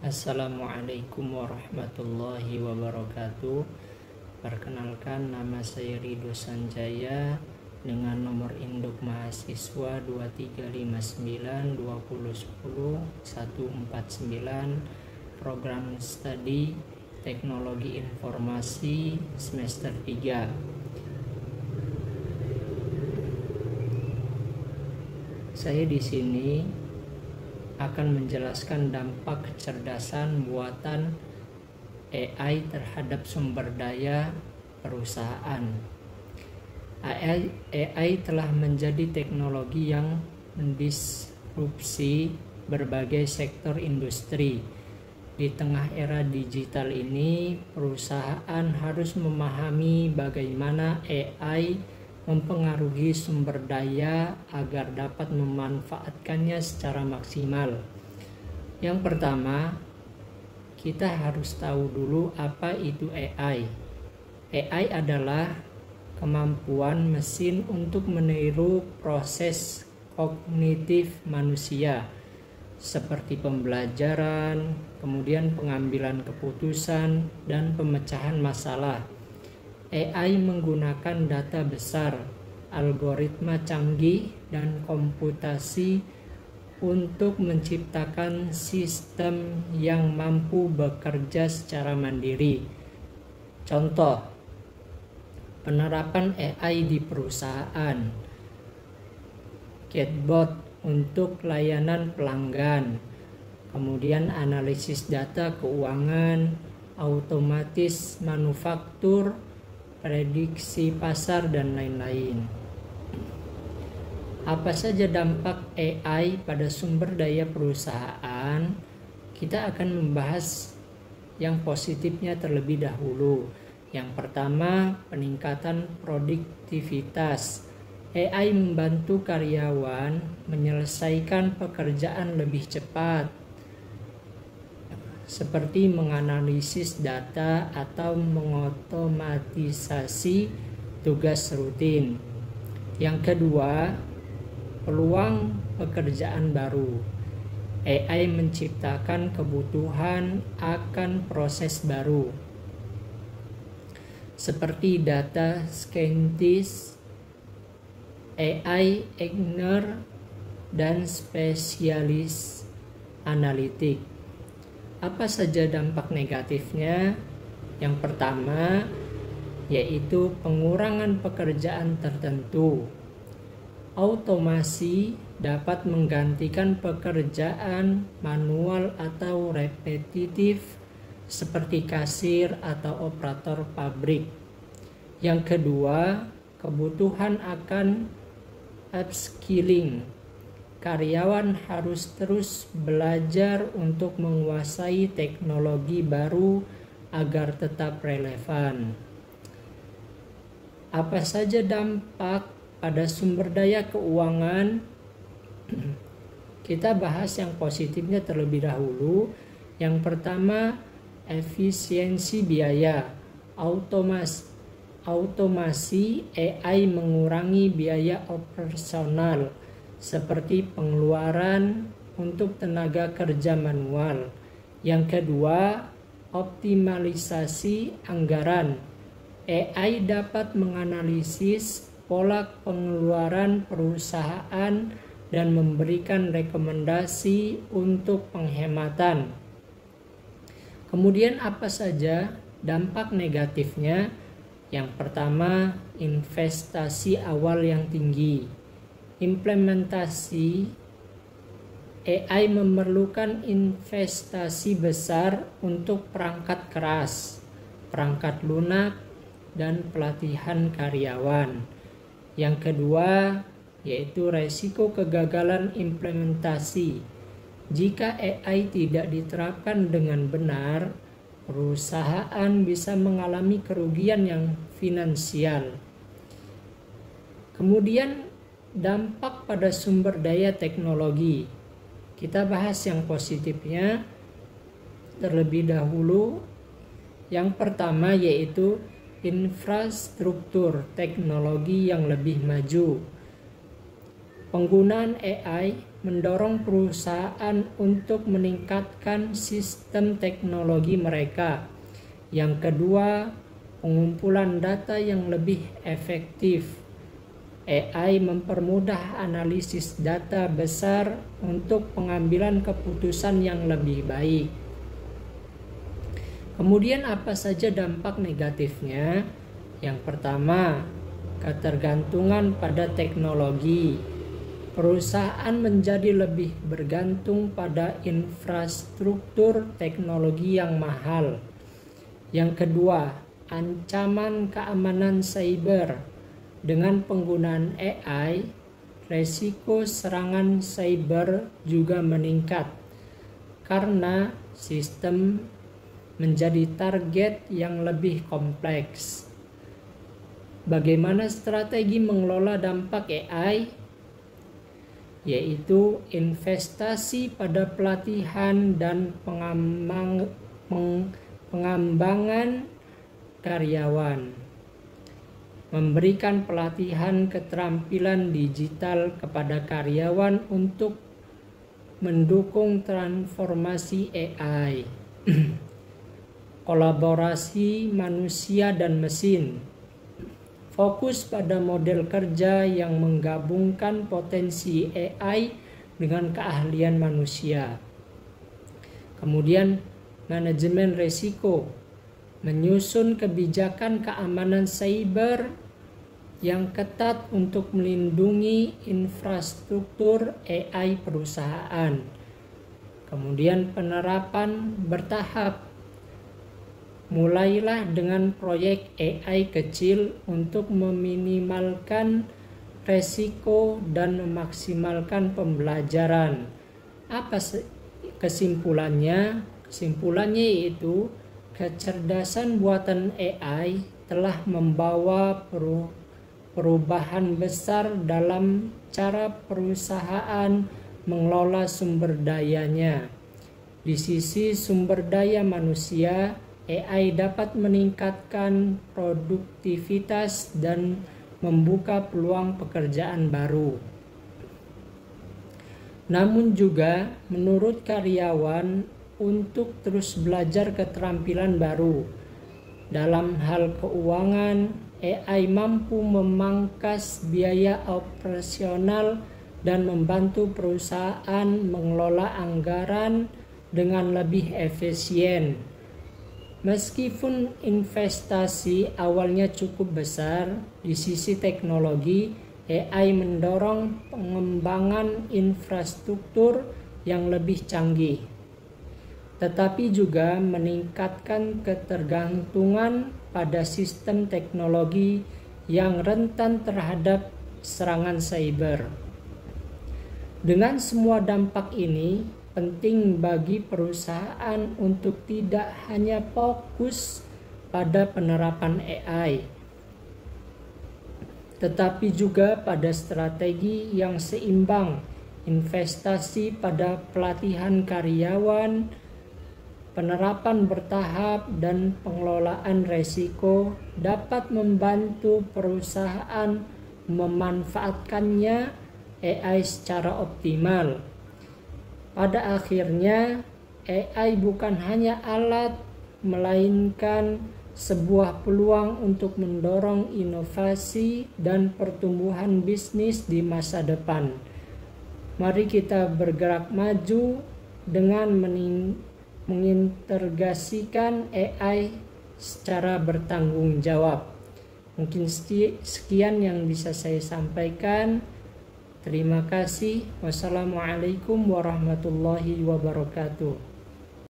Assalamualaikum warahmatullahi wabarakatuh. Perkenalkan, nama saya Ridho Sanjaya dengan nomor induk mahasiswa 23592010 149, program studi Teknologi Informasi semester 3. Saya di sini akan menjelaskan dampak kecerdasan buatan AI terhadap sumber daya perusahaan. AI telah menjadi teknologi yang mendisrupsi berbagai sektor industri. Di tengah era digital ini, perusahaan harus memahami bagaimana AI mempengaruhi sumber daya agar dapat memanfaatkannya secara maksimal. Yang pertama, kita harus tahu dulu apa itu AI. AI adalah kemampuan mesin untuk meniru proses kognitif manusia seperti pembelajaran, kemudian pengambilan keputusan, dan pemecahan masalah. AI menggunakan data besar, algoritma canggih, dan komputasi untuk menciptakan sistem yang mampu bekerja secara mandiri. Contoh, penerapan AI di perusahaan, chatbot untuk layanan pelanggan, kemudian analisis data keuangan, otomatis manufaktur, prediksi pasar, dan lain-lain. Apa saja dampak AI pada sumber daya perusahaan? Kita akan membahas yang positifnya terlebih dahulu. Yang pertama, peningkatan produktivitas. AI membantu karyawan menyelesaikan pekerjaan lebih cepat, seperti menganalisis data atau mengotomatisasi tugas rutin. Yang kedua, peluang pekerjaan baru. AI menciptakan kebutuhan akan proses baru, seperti data scientist, AI engineer, dan spesialis analitik. Apa saja dampak negatifnya? Yang pertama, yaitu pengurangan pekerjaan tertentu. Automasi dapat menggantikan pekerjaan manual atau repetitif seperti kasir atau operator pabrik. Yang kedua, kebutuhan akan upskilling. Karyawan harus terus belajar untuk menguasai teknologi baru agar tetap relevan. Apa saja dampak pada sumber daya keuangan? Kita bahas yang positifnya terlebih dahulu. Yang pertama, efisiensi biaya. Automasi AI mengurangi biaya operasional seperti pengeluaran untuk tenaga kerja manual. Yang kedua, optimalisasi anggaran. AI dapat menganalisis pola pengeluaran perusahaan dan memberikan rekomendasi untuk penghematan. Kemudian apa saja dampak negatifnya? Yang pertama, investasi awal yang tinggi. Implementasi AI memerlukan investasi besar untuk perangkat keras, perangkat lunak, dan pelatihan karyawan. Yang kedua, yaitu resiko kegagalan implementasi. Jika AI tidak diterapkan dengan benar, perusahaan bisa mengalami kerugian yang finansial. Kemudian, dampak pada sumber daya teknologi. Kita bahas yang positifnya terlebih dahulu. Yang pertama yaitu infrastruktur teknologi yang lebih maju. Penggunaan AI mendorong perusahaan untuk meningkatkan sistem teknologi mereka. Yang kedua, pengumpulan data yang lebih efektif. AI mempermudah analisis data besar untuk pengambilan keputusan yang lebih baik. Kemudian apa saja dampak negatifnya? Yang pertama, ketergantungan pada teknologi. Perusahaan menjadi lebih bergantung pada infrastruktur teknologi yang mahal. Yang kedua, ancaman keamanan cyber. Dengan penggunaan AI, resiko serangan cyber juga meningkat karena sistem menjadi target yang lebih kompleks. Bagaimana strategi mengelola dampak AI? Yaitu investasi pada pelatihan dan pengembangan karyawan, memberikan pelatihan keterampilan digital kepada karyawan untuk mendukung transformasi AI, kolaborasi manusia dan mesin. Fokus pada model kerja yang menggabungkan potensi AI dengan keahlian manusia. Kemudian, manajemen risiko. Menyusun kebijakan keamanan cyber yang ketat untuk melindungi infrastruktur AI perusahaan. Kemudian, penerapan bertahap. Mulailah dengan proyek AI kecil untuk meminimalkan resiko dan memaksimalkan pembelajaran. Apa kesimpulannya? Kesimpulannya yaitu kecerdasan buatan AI telah membawa perubahan besar dalam cara perusahaan mengelola sumber dayanya. Di sisi sumber daya manusia, AI dapat meningkatkan produktivitas dan membuka peluang pekerjaan baru. Namun juga menurut karyawan untuk terus belajar keterampilan baru. Dalam hal keuangan, AI mampu memangkas biaya operasional dan membantu perusahaan mengelola anggaran dengan lebih efisien. Meskipun investasi awalnya cukup besar di sisi teknologi, AI mendorong pengembangan infrastruktur yang lebih canggih, tetapi juga meningkatkan ketergantungan pada sistem teknologi yang rentan terhadap serangan cyber. Dengan semua dampak ini, penting bagi perusahaan untuk tidak hanya fokus pada penerapan AI, tetapi juga pada strategi yang seimbang, investasi pada pelatihan karyawan, penerapan bertahap, dan pengelolaan resiko dapat membantu perusahaan memanfaatkannya AI secara optimal. Pada akhirnya, AI bukan hanya alat, melainkan sebuah peluang untuk mendorong inovasi dan pertumbuhan bisnis di masa depan. Mari kita bergerak maju dengan mengintegrasikan AI secara bertanggung jawab. Mungkin sekian yang bisa saya sampaikan. Terima kasih. Wassalamualaikum warahmatullahi wabarakatuh.